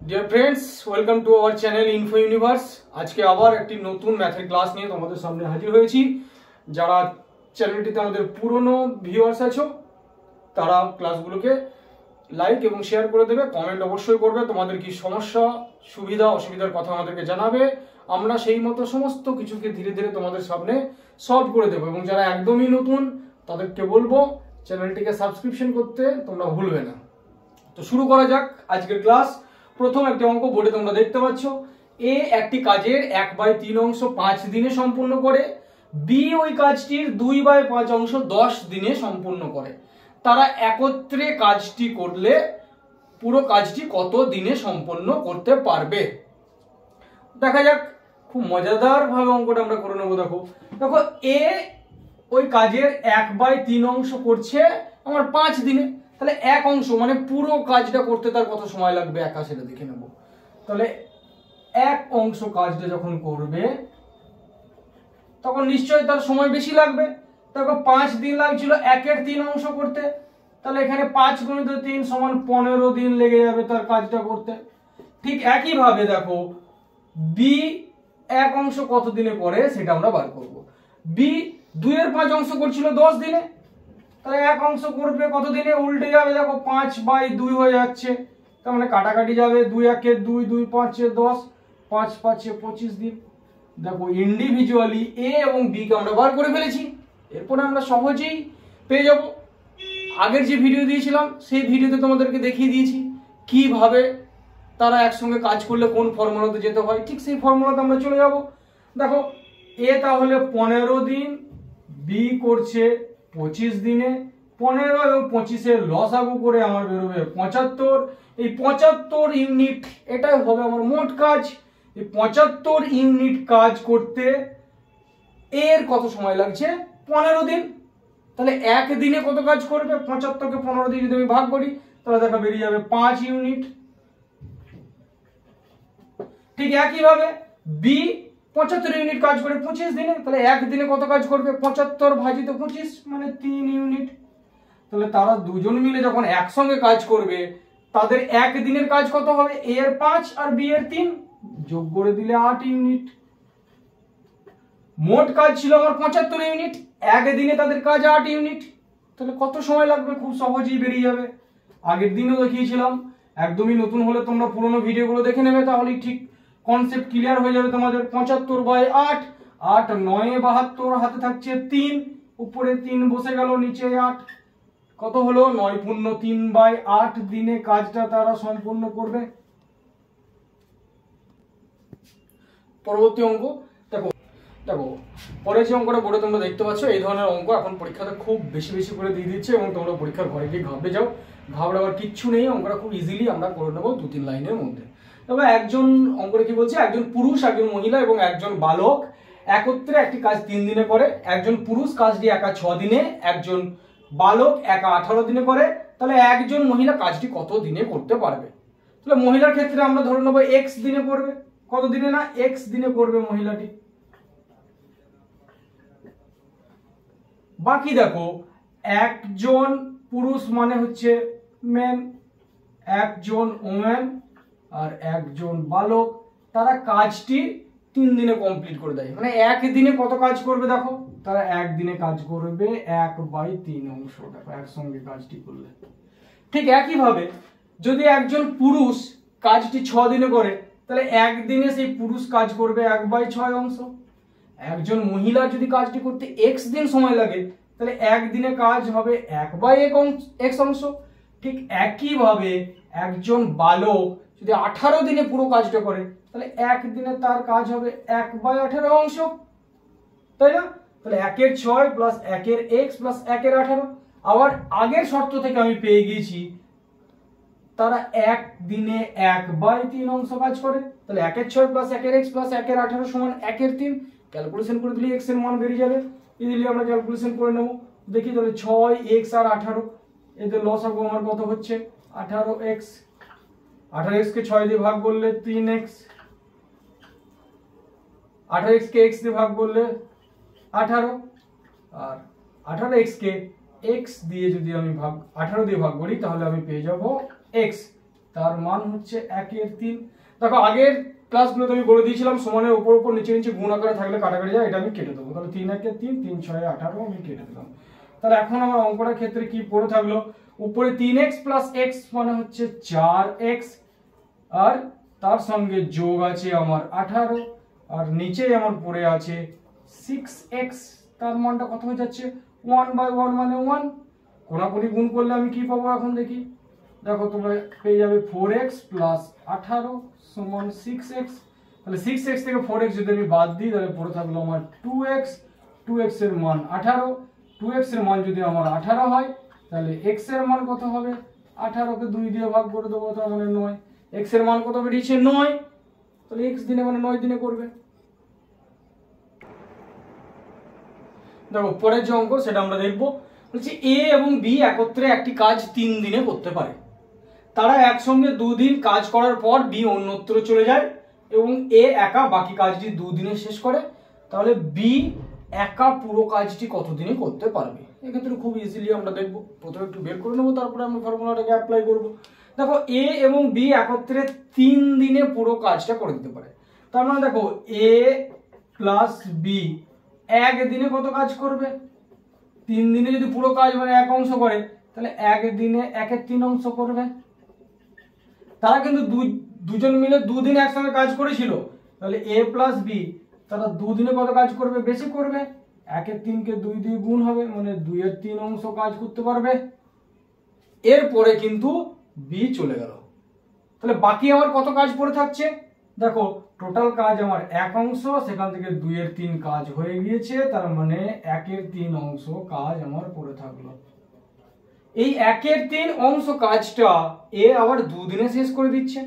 Dear friends, welcome to our channel info universe. আজকে আবার একটি নতুন ম্যাথের ক্লাস নিয়ে তোমাদের সামনে হাজির হয়েছি। যারা চ্যানেলটিতে আমাদের পুরনো ভিউয়ার্স আছো তারা ক্লাসগুলোকে লাইক এবং শেয়ার করে দেবে, কমেন্ট অবশ্যই করবে। তোমাদের কি সমস্যা, সুবিধা, অসুবিধার কথা আমাদেরকে জানাবে। আমরা সেই মতো সমস্ত কিছুকে ধীরে ধীরে তোমাদের সামনে সলভ করে দেবো। এবং যারা একদমই নতুন তাদেরকে বলবো চ্যানেলটিকে সাবস্ক্রিপশন করতে তোমরা ভুলবে না। তো শুরু করা যাক আজকের ক্লাস। প্রথম একটি অঙ্ক বোর্ডে তোমরা দেখতে পাচ্ছ। এ একটি কাজের 1/3 অংশ 5 দিনে সম্পূর্ণ করে, বি ওই কাজটির 2/5 অংশ 10 দিনে সম্পূর্ণ করে। তারা একত্রে কাজটি করলে পুরো কাজটি কত দিনে সম্পন্ন করতে পারবে? দেখা যাক, খুব মজাদার ভাবে অঙ্কটা আমরা করে নেবো। দেখো এ ওই কাজের 1/3 অংশ করছে আমার 5 দিনে। তাহলে এক অংশ মানে পুরো কাজটা করতে তার কত সময় লাগবে একা সেটা দেখে নেব। তাহলে এক অংশ কাজটা যখন করবে তখন নিশ্চয়ই তার সময় বেশি লাগবে। দেখো 5 দিন লাগছিল 1/3 অংশ করতে, তাহলে এখানে 5 × 3 = 15 দিন লেগে যাবে তার কাজটা করতে। ঠিক একইভাবে দেখো বি এক অংশ কত দিনে করে সেটা আমরা বার করব। বি 2/5 অংশ করছিল 10 দিনে, তাহলে এক অংশ করবে কত দিনে? উল্টে যাবে, দেখো 5/2 হয়ে যাচ্ছে, তার মানে কাটাকাটি যাবে। 2 × 1 = 2, 2 × 5 = 10, 5 × 5 = 25 দিন। দেখো ইন্ডিভিজুয়ালি এ এবং বি কে আমরা বার করে ফেলেছি। এরপরে আমরা সহজেই পেয়ে যাব। আগের যে ভিডিও দিয়েছিলাম সেই ভিডিওতে তোমাদেরকে দেখিয়ে দিয়েছি কিভাবে তারা একসঙ্গে কাজ করলে কোন ফর্মুলাতে যেতে হয়। ঠিক সেই ফর্মুলাতে আমরা চলে যাব। দেখো এ তাহলে 15 দিন, বি করছে 25 দিনে। 15 এবং 25-এর লসাগু করে আমার বেরোবে 75। এই 75 ইউনিট এটাই হবে আমার মোট কাজ। এই 75 ইউনিট কাজ করতে এর কত সময় লাগছে? 15 দিন। তাহলে এক দিনে কত কাজ করবে? 75-কে 15 দিয়ে যদি আমি ভাগ করি তাহলে দেখা বেরিয়ে যাবে 5 ইউনিট। ঠিক একইভাবে বি 75 ইউনিট কাজ করে 25 দিনে, তাহলে এক দিনে কত কাজ করবে? 75/25 মানে 3 ইউনিট। তাহলে তারা দুজন মিলে যখন একসঙ্গে কাজ করবে তাদের এক দিনের কাজ কত হবে? এ এর 5 আর বি এর 3 যোগ করে দিলে 8 ইউনিট। মোট কাজ ছিল আমার 75 ইউনিট, এক দিনে তাদের কাজ 8 ইউনিট। তাহলে কত সময় লাগবে? খুব সহজেই বেরিয়ে যাবে। আগের দিনও দেখিয়েছিলাম, একদমই নতুন হলে তোমরা পুরোনো ভিডিওগুলো দেখে নেবে, তাহলেই ঠিক কনসেপ্ট ক্লিয়ার হয়ে যাবে তোমাদের। 75/8, 8 9 72, হাতে থাকছে 3, উপরে 3 বসে গেল, নিচে 8, কত হলো? 9 × 3/8 দিনে কাজটা তারা সম্পূর্ণ করবে। পরবর্তী অঙ্ক দেখো পরে যে অঙ্কটা বোর্ডে তোমরা দেখতে পাচ্ছ, এই ধরনের অঙ্ক এখন পরীক্ষাতে খুব বেশি বেশি করে দিয়ে দিচ্ছে এবং তোমরা পরীক্ষার ঘরে গিয়ে ঘাবড়ে যাও। ঘাবড়াবার কিচ্ছু নেই, অঙ্কটা খুব ইজিলি আমরা করে নেবো 2-3 লাইনের মধ্যে। তবে একজন অঙ্কটা কি বলছে, একজন পুরুষ, একজন মহিলা এবং একজন বালক একত্রে একটি কাজ 3 দিনে করে। একজন পুরুষ কাজটি একা 6 দিনে, একজন বালক একা 18 দিনে করে। তাহলে একজন মহিলা কাজটি কত দিনে করতে পারবে? তাহলে মহিলার ক্ষেত্রে আমরা ধরে নেবো x দিনে করবে। কত দিনে? না, x দিনে করবে মহিলাটি। বাকি দেখো একজন পুরুষ মানে হচ্ছে মেন, একজন ওম্যান আর একজন বালক, তারা কাজটি 3 দিনে কমপ্লিট করে দেয়। মানে এক দিনে কত কাজ করবে? দেখো তারা এক দিনে কাজ করবে 1/3 অংশ। দেখো একসঙ্গে কাজটি করলে। ঠিক একইভাবে যদি একজন পুরুষ কাজটি 6 দিনে করে, তাহলে একদিনে সেই পুরুষ কাজ করবে 1/6 অংশ। একজন মহিলা যদি কাজটি করতে x দিন সময় লাগে, তাহলে একদিনে কাজ হবে 1/x অংশ। ঠিক একইভাবে একজন বালক যদি 18 দিনে পুরো কাজটা করে, তাহলে একদিনে তার কাজ হবে 1/18 অংশ, তাই না? তাহলে 1-এর 6 + 1-এর x + 1-এর 18। আবার আগের শর্ত থেকে আমি পেয়ে গিয়েছি তারা এক দিনে 1/3 অংশ কাজ করে। তাহলে 1-এর 6 + 1-এর x + 1-এর 18 = 1/3। ক্যালকুলেশন করে দিলে x এর মান বেরিয়ে যাবে। ইজিলি আমরা ক্যালকুলেশন করে নেব। দেখি তাহলে 6x আর 18, এদের লসাগু আমার কত হচ্ছে? 18x। 18x কে 6 দিয়ে ভাগ করলে 3x, 18x কে x দিয়ে ভাগ করলে 18, আর 18x কে x দিয়ে যদি আমি 18 দিয়ে ভাগ করি তাহলে আমি পেয়ে যাব x। তার মান হচ্ছে 1/3। দেখো আগের ক্লাসগুলোতে আমি বলে দিয়েছিলাম সমানের উপর উপর নিচে নিচে গুণ আকারে থাকলে কাটাকাটি যায়, এটা আমি কেটে দেবো। তাহলে 3 1 3, 3 6 18 আমি কেটে দিলাম। তাহলে এখন আমার অঙ্কটার ক্ষেত্রে কি পড়ে থাকলো, উপরে 3x + x মানে হচ্ছে 4x, আর তার সঙ্গে যোগ আছে আমার 18, আর নিচে আমার পড়ে আছে 6x, তার মানটা কত হয়ে যাচ্ছে 1/1 মানে 1। কোনাকুনি গুণ করলে আমি কি পাবো এখন দেখি, দেখো তোমরা পেয়ে যাবে 4x + 18 = 6x। তাহলে 6x থেকে 4x যদি আমি বাদ দিই তাহলে পড়ে থাকলো আমার 2x, 2x এর মান 18, 2x এর মান যদি আমার 18 হয় তাহলে x এর মান কত হবে, 18 কে 2 দিয়ে ভাগ করে দেবো, তার মানে 9। x এর মান কত বেরিয়েছে 9, তাহলে x দিনে মানে 9 দিনে করবে। দেখো পরের যে অঙ্ক সেটা আমরা দেখব, বলছি a এবং b একত্রে একটি কাজ 3 দিনে করতে পারে। তারা একসঙ্গে 2 দিন কাজ করার পর b অন্যত্র চলে যায় এবং a একা বাকি কাজটি 2 দিনে শেষ করে। তাহলে b একা পুরো কাজটি কত দিনে করতে পারবে? এক্ষেত্রে খুব ইজিলি আমরা দেখব, প্রথমে একটু বের করে নেবো, তারপরে আমরা ফর্মুলাটাকে অ্যাপ্লাই করব। দেখো a এবং b একত্রে 3 দিনে পুরো কাজটা করে দিতে পারে। তার মানে দেখো a + b একদিনে কত কাজ করবে, 3 দিনে যদি পুরো কাজ মানে এক অংশ করে তাহলে একদিনে 1/3 অংশ করবে। তারা কিন্তু দুজন মিলে 2 দিন একসঙ্গে কাজ করেছিল, তাহলে a + b তারা 2 দিনে কত কাজ করবে, বেশি করবে। 1/3 কে 2 দিয়ে গুণ হবে মানে 2/3 অংশ কাজ করতে পারবে। এরপরে কিন্তু b চলে গেল, তাহলে বাকি আমার কত কাজ পড়ে থাকছে, দেখো টোটাল কাজ আমার 1 অংশ, সেখান থেকে 2/3 কাজ হয়ে গিয়েছে, তার মানে 1/3 অংশ কাজ আমার পড়ে থাকলো। এই 1/3 অংশ কাজটা এ আবার 2 দিনে শেষ করে দিচ্ছে।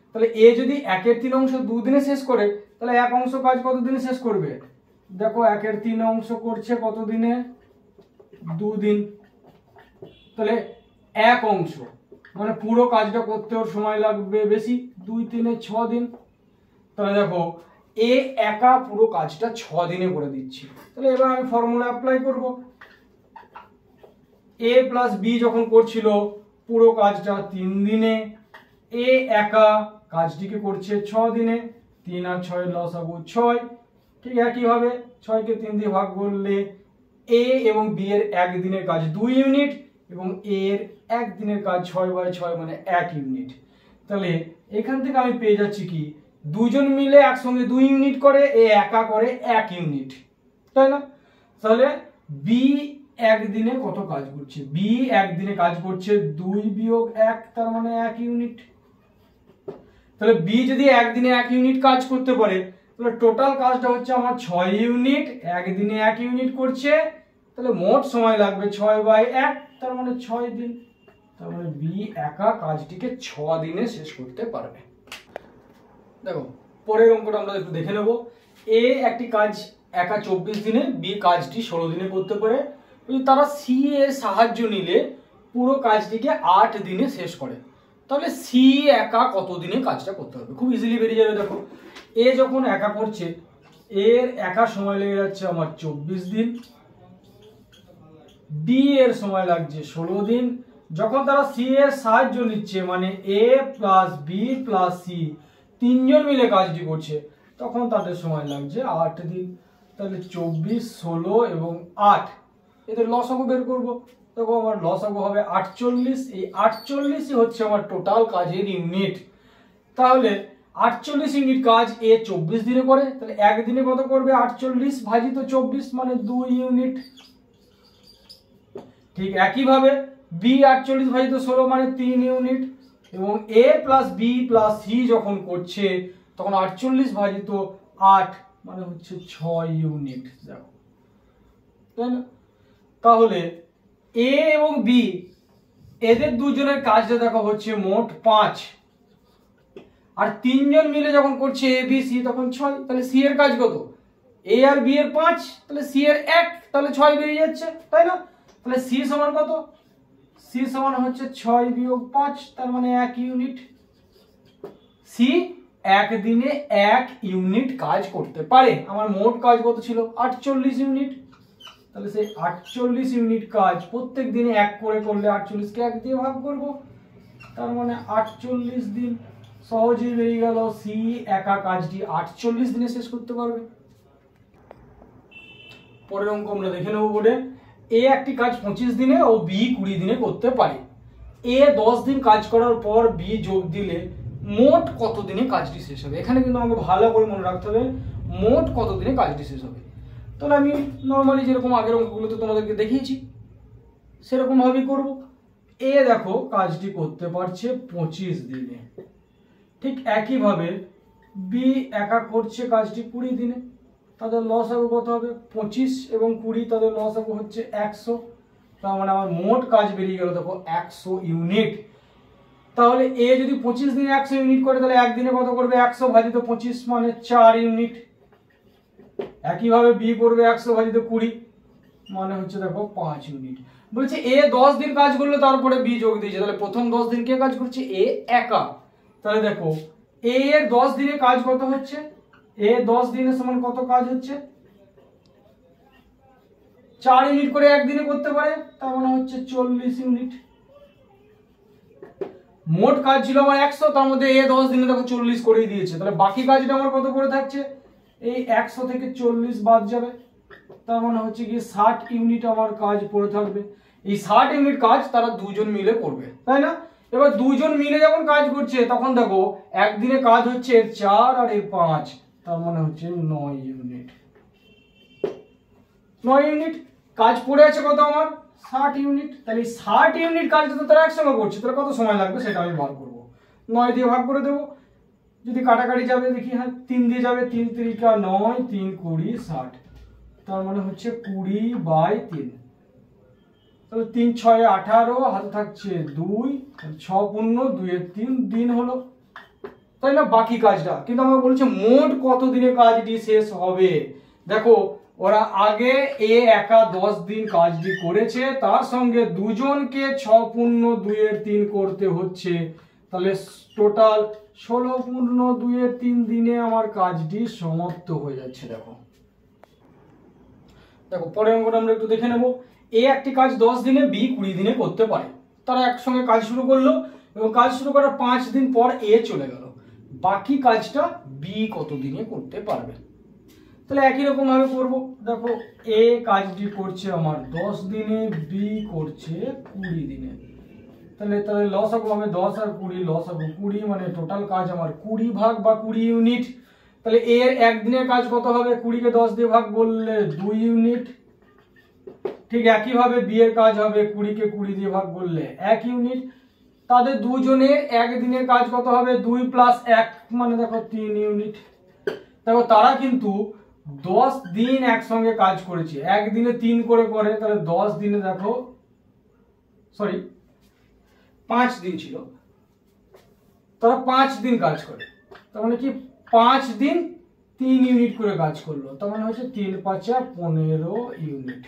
তাহলে এ যদি 1/3 অংশ 2 দিনে শেষ করে তাহলে 1 অংশ কাজ কত দিনে শেষ করবে, দেখো 1/3 অংশ করছে কত দিনে, 2 দিন। তাহলে 1 অংশ মানে পুরো কাজটা করতে ওর সময় লাগবে বেশি, 2 3 6 দিন। তাহলে দেখো এ একা পুরো কাজটা 6 দিনে করে দিচ্ছি। তাহলে এবার আমি ফর্মুলা অ্যাপ্লাই করব। a + b যখন করছিল পুরো কাজটা 3 দিনে, a একা কাজটিকে করছে 6 দিনে, 3 আর 6 লসাগু 6। ঠিক একইভাবে 6 কে 3 দিয়ে ভাগ করলে a এবং b এর এক দিনের কাজ 2 ইউনিট এবং a এর এক দিনের কাজ 6/6 মানে 1 ইউনিট। তাহলে এখান থেকে আমি পেয়ে যাচ্ছি কি, দুজন মিলে একসঙ্গে 2 ইউনিট করে, এ একা করে 1 ইউনিট, তাই না? তাহলে b একদিনে কত কাজ করছে, b একদিনে কাজ করছে 2 - 1 তার মানে 1 ইউনিট। তাহলে b যদি একদিনে 1 ইউনিট কাজ করতে পারে তাহলে টোটাল কাজটা হচ্ছে আমার 6 ইউনিট, একদিনে 1 ইউনিট করছে, তাহলে মোট সময় লাগবে 6/1 তার মানে 6 দিন। তার মানে b একা কাজটিকে 6 দিনে শেষ করতে পারবে। দেখো পরের অঙ্কটা আমরা একটু দেখে নেব। a একটি কাজ একা 24 দিনে, b কাজটি 16 দিনে করতে পারে। তারা c এর সাহায্য নিলে পুরো কাজটিকে 8 দিনে শেষ করে। তাহলে c একা কত দিনে কাজটা করতে হবে, খুব ইজিলি বেরিয়ে যাবে। দেখো a যখন একা করছে এর একা সময় লেগে যাচ্ছে আমার 24 দিন, b এর সময় লাগছে 16 দিন। যখন তারা c এর সাহায্য নিচ্ছে মানে a + b + c তিনজন মিলে কাজটি করছে তখন তাদের সময় লাগছে 8 দিন। তাহলে 24, 16 এবং 8 এদের লসাগু বের করব। দেখো আমার লসাগু হবে 48, এই 48ই হচ্ছে আমার টোটাল কাজের ইউনিট। তাহলে 48 ইউনিট কাজ এ 24 দিনে করে, তাহলে একদিনে কত করবে, 48 ভাজিত 24 মানে 2 ইউনিট। ঠিক একইভাবে b 48 ভাজিত 16 মানে 3 ইউনিট, এবং a + b + c যখন করছে তখন 48 ভাজিত 8 মানে হচ্ছে 6 ইউনিট। দেখো তাই না? তাহলে a এবং b এদের দুজনের কাজটা দেখো হচ্ছে মোট 5, আর তিনজন মিলে যখন করছে a b c তখন 6। তাহলে c এর কাজ কত, a আর b এর 5, তাহলে c এর 1, তাহলে 6 বেরিয়ে যাচ্ছে, তাই না? তাহলে c সমান কত, c সমান হচ্ছে 6 - 5 তার মানে 1 ইউনিট। c একদিনে 1 ইউনিট কাজ করতে পারে। আমার মোট কাজ কত ছিল, 48 ইউনিট। তাহলে সেই 48 ইউনিট কাজ প্রত্যেক দিনে 1 করে করলে 48 কে 1 দিয়ে ভাগ করব, তার মানে 48 দিন। সহজেই বেরিয়ে গেল সি একা কাজটি 48 দিনে শেষ করতে পারবে। পরের অঙ্ক আমরা দেখে নেব বোর্ডে। এ একটি কাজ 25 দিনে ও বি 20 দিনে করতে পারে। এ 10 দিন কাজ করার পর বি যোগ দিলে মোট কত দিনে কাজটি শেষ হবে। এখানে কিন্তু আমাকে ভালো করে মনে রাখতে হবে মোট কত দিনে কাজটি শেষ হবে। তাহলে আমি নর্মালি যেরকম আগের অঙ্কগুলোতে তোমাদেরকে দেখিয়েছি সেরকম ভাবেই করব। এ দেখো কাজটি করতে পারছে 25 দিনে, ঠিক একইভাবে বি একা করছে কাজটি 20 দিনে। তাদের লসাগু কত হবে? 25 এবং 20, তাদের লসাগু হচ্ছে 100। তার মানে আমার মোট কাজ বেরিয়ে গেল দেখো 100 ইউনিট। তাহলে এ যদি 25 দিনে 100 ইউনিট করে তাহলে একদিনে কত করবে? 100 ভাজিত 25 মানে 4 ইউনিট। একইভাবে বি করবে 100 ভাজিত 20 মানে হচ্ছে দেখো 5 ইউনিট। বলছে এ 10 দিন কাজ করলো তারপরে বি যোগ দিয়েছে, তাহলে প্রথম 10 দিন কে কাজ করছে? এ একা। তাহলে দেখো এ এর 10 দিনে কাজ কত হচ্ছে? এ 10 দিনের সমান কত কাজ হচ্ছে? 4 ইউনিট করে একদিনে করতে পারে, তার মানে হচ্ছে 40 ইউনিট। মোট কাজ ছিল আমার 100, তার মধ্যে এ 10 দিনে দেখো 40 করেই দিয়েছে। তাহলে বাকি কাজটা আমার কত পড়ে থাকছে? এই 100 থেকে 40 বাদ যাবে, তার মানে হচ্ছে কি 60 ইউনিট আমার কাজ পড়ে থাকবে। এই 60 ইউনিট কাজ তারা দুজন মিলে করবে, তাই না? এবার দুজন মিলে যখন কাজ করছে তখন দেখো একদিনে কাজ হচ্ছে এর 4 আর এর 5, তার মানে হচ্ছে 9 ইউনিট। 9 ইউনিট কাজ পড়ে আছে কত আমার? 60 ইউনিট। তাহলে 60 ইউনিট কাজটা তো তারা একসঙ্গে করছে, তাহলে কত সময় লাগবে সেটা আমি বার করবো। 9 দিয়ে ভাগ করে দেবো, যদি কাটাকাটি যাবে দেখি, হ্যাঁ 3 দিয়ে যাবে, 3 3 9, 3 20 60, তার মানে হচ্ছে 20/3। তাহলে 3 6 18, হাতে থাকছে 2, 6 পূর্ণ 2 এর 3 দিন হলো, তাই না? বাকি কাজটা কিন্তু আমরা বলছি মোট কত দিনে কাজটি শেষ হবে। দেখো ওরা আগে এ একা 10 দিন কাজটি করেছে, তার সঙ্গে দুজনকে 6 পূর্ণ 2 এর 3 করতে হচ্ছে, তাহলে টোটাল 16 পূর্ণ 2 এর 3 দিনে আমার কাজটি সমাপ্ত হয়ে যাচ্ছে। দেখো দেখো পরের অঙ্কটা আমরা একটু দেখে নেব। এ একটি কাজ 10 দিনে বি 20 দিনে করতে পারে। তারা একসঙ্গে কাজ শুরু করলো এবং কাজ শুরু করার 5 দিন পর এ চলে গেল। বাকি কাজটা বি কত দিনে করতে পারবে? তাহলে একই রকম ভাবে করব। দেখো এ কাজটি করছে আমার 10 দিনে, বি করছে 20 দিনে। তাহলে লসাগু হবে 10 আর 20, লসাগু 20 মানে টোটাল কাজ আমার 20 ভাগ বা 20 ইউনিট। তাহলে এর একদিনের কাজ কত হবে? 20 কে 10 দিয়ে ভাগ করলে 2 ইউনিট। ঠিক একইভাবে বি এর কাজ হবে 20 কে 20 দিয়ে ভাগ করলে 1 ইউনিট। তাদের দুজনের একদিনের কাজ কত হবে? 2 + 1 মানে দেখো 3 ইউনিট। দেখো তারা কিন্তু 10 দিন একসঙ্গে কাজ করেছে, একদিনে 3 করে করে, তাহলে 10 দিনে দেখো 5 দিন ছিল, তারা 5 দিন কাজ করে, তার মানে কি 5 দিন 3 ইউনিট করে কাজ করলো, তার মানে হচ্ছে 3 × 5 = 15 ইউনিট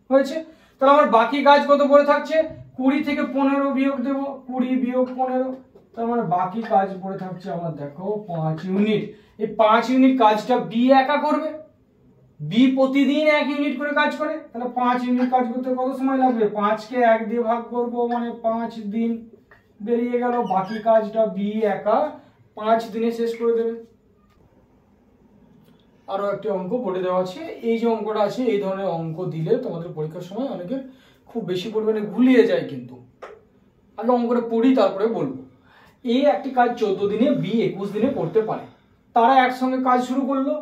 হয়েছে। তাহলে আমার বাকি কাজ কত পড়ে থাকছে? 20 থেকে 15 বিয়োগ দেব, 20 বিয়োগ 15, তার মানে বাকি কাজ পড়ে থাকছে আমার দেখো 5 ইউনিট। এই 5 ইউনিট কাজটা বি একা করবে, বি প্রতিদিন 1 ইউনিট করে কাজ করে, তাহলে 5 ইউনিট কাজ করতে কত সময় লাগবে? 5 কে 1 দিয়ে ভাগ করব মানে 5 দিন বেরিয়ে গেল। বাকি কাজটা বি একা 5 দিনে শেষ করে দেবে। আরো একটি অঙ্ক বোর্ডে দেওয়া আছে। এই যে অঙ্কটা আছে, এই ধরনের অঙ্ক দিলে তোমাদের পরীক্ষার সময় অনেকে খুব বেশি পরিমাণে গুলিয়ে যায়, কিন্তু আগে অঙ্কটা পড়ি তারপরে বলবো। এ একটি কাজ 14 দিনে, বি 21 দিনে করতে পারে। তারা একসঙ্গে কাজ শুরু করলো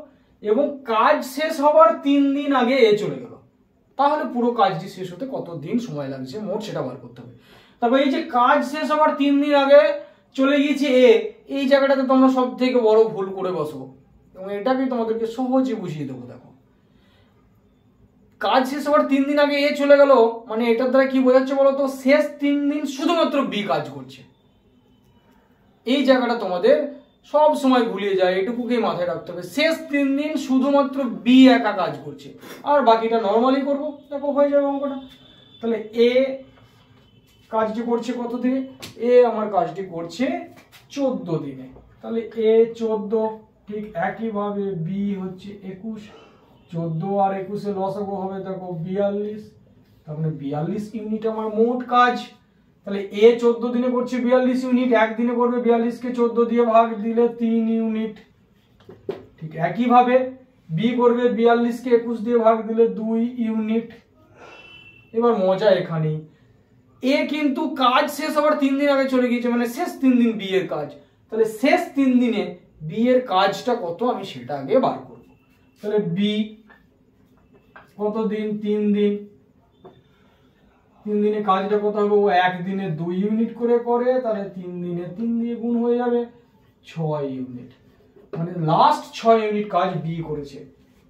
এবং কাজ শেষ হবার 3 দিন আগে এ চলে গেল। তাহলে পুরো কাজটি শেষ হতে কত দিন সময় লাগছে মোট সেটা বার করতে হবে। তারপর এই যে কাজ শেষ হবার 3 দিন আগে চলে গিয়েছে এ, এই জায়গাটাতে তোমরা সব থেকে বড় ভুল করে বসো এবং এটাকে তোমাদেরকে সহজে বুঝিয়ে দেবো। দেখো কাজ শেষ হবার 3 দিন আগে এ চলে গেল, মানে এটার দ্বারা কি বোঝাচ্ছে বলো তো? শেষ 3 দিন শুধুমাত্র বি কাজ করছে। এই জায়গাটা তোমাদের সব সময় ভুলিয়ে যায়, এটুকুকেই মাথায় রাখতে হবে। শেষ 3 দিন শুধুমাত্র বি একা কাজ করছে, আর বাকিটা নর্মালি করবো। দেখো হয়ে যাবে অঙ্কটা। তাহলে এ কাজটি করছে কত দিনে? এ আমার কাজটি করছে 14 দিনে। তাহলে এ 14, ঠিক একইভাবে বি হচ্ছে 21, 14 আর 21 লসাগু হবে দেখো 42, তার মানে 42 ইউনিট আমার মোট কাজ। তাহলে এ 14 দিনে করছে 42 ইউনিট, একদিনে করবে 42 কে 14 দিয়ে ভাগ দিলে 3 ইউনিট। ঠিক একইভাবে বি করবে 42 কে 21 দিয়ে ভাগ দিলে 2 ইউনিট। এবার মজা এখানেই, এ কিন্তু কাজ শেষ হবার 3 দিন আগে চলে গিয়েছে, মানে শেষ 3 দিন বি এর কাজ। তাহলে শেষ 3 দিনে বি এর কাজটা কত আমি সেটা আগে বার করব। তাহলে বি কত দিন, 3 দিন, 3 দিনে কাজটা কত হবে, ও একদিনে 2 ইউনিট করে করে, তাহলে 3 দিনে 3 দিয়ে গুণ হয়ে যাবে 6 ইউনিট, মানে লাস্ট 6 ইউনিট কাজ বি করেছে।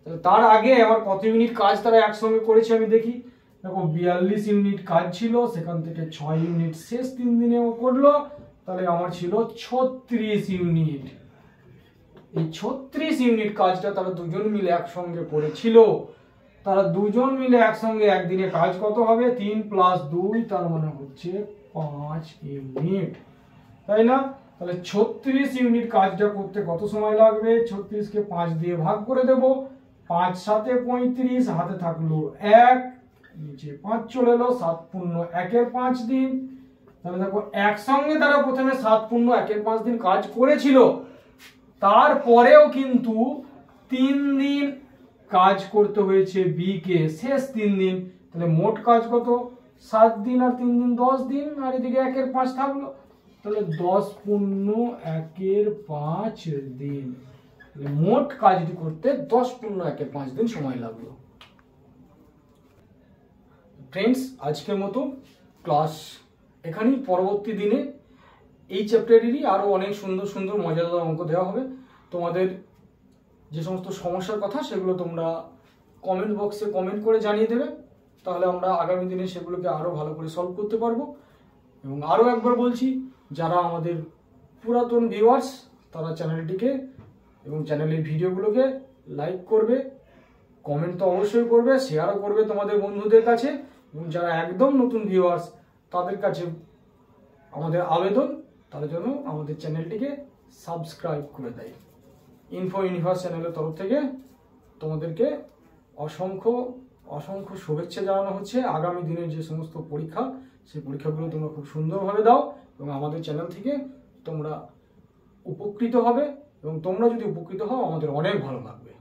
তাহলে তার আগে আবার কত ইউনিট কাজ তারা একসঙ্গে করেছে আমি দেখি। দেখো 42 ইউনিট কাজ ছিল, সেখান থেকে 6 ইউনিট শেষ 3 দিনে ও করলো, তাহলে আমার ছিল 36 ইউনিট। এই 36 ইউনিট কাজটা তারা দুজন মিলে একসঙ্গে করেছিল। তারা দুজন মিলে একসঙ্গে একদিনে কাজ কত হবে, 3 + 2, তার মানে হচ্ছে 5 ইউনিট, তাই না? তাহলে 36 ইউনিট কাজটা করতে কত সময় লাগবে, 36 কে 5 দিয়ে ভাগ করে দেব, 5 × 7 = 35, হাতে থাকলো 1, নিচে 5 চলে এলো, 7 × 1 = 5 দিন। তাহলে দেখো একসঙ্গে তারা প্রথমে 7 × 1 = 5 দিন কাজ করেছিল, তারপরেও কিন্তু 3 দিন কাজ করতে হয়েছে বি কে, শেষ 3 দিন। তাহলে মোট কাজ কত, 7 দিন আর 3 দিন 10 দিন, আর এদিকে 1 × 5 থাকলো, তাহলে 10 × 1 = 5 দিন। তাহলে মোট কাজটি করতে 10 × 1 = 5 দিন সময় লাগলো। ফ্রেন্ডস, আজকের মতো ক্লাস এখানেই। পরবর্তী দিনে এই চ্যাপ্টারেরই আরো অনেক সুন্দর সুন্দর মজাদার অঙ্ক দেওয়া হবে। তোমাদের যে সমস্ত সমস্যার কথা সেগুলো তোমরা কমেন্ট বক্সে কমেন্ট করে জানিয়ে দেবে, তাহলে আমরা আগামী দিনে সেগুলোকে আরো ভালো করে সলভ করতে পারবো। এবং আরো একবার বলছি, যারা আমাদের পুরাতন ভিউয়ার্স তারা চ্যানেলটিকে এবং চ্যানেলের ভিডিওগুলোকে লাইক করবে, কমেন্ট তো অবশ্যই করবে, শেয়ারও করবে তোমাদের বন্ধুদের কাছে। এবং যারা একদম নতুন ভিউয়ার্স তাদের কাছে আমাদের আবেদন, তাদের জন্য আমাদের চ্যানেলটিকে সাবস্ক্রাইব করে দেয়। ইনফো ইউনিভার্স চ্যানেলের তরফ থেকে তোমাদেরকে অসংখ্য অসংখ্য শুভেচ্ছা জানানো হচ্ছে। আগামী দিনের যে সমস্ত পরীক্ষা, সেই পরীক্ষাগুলো তোমরা খুব সুন্দরভাবে দাও এবং আমাদের চ্যানেল থেকে তোমরা উপকৃত হবে। এবং তোমরা যদি উপকৃত হও আমাদের অনেক ভালো লাগবে।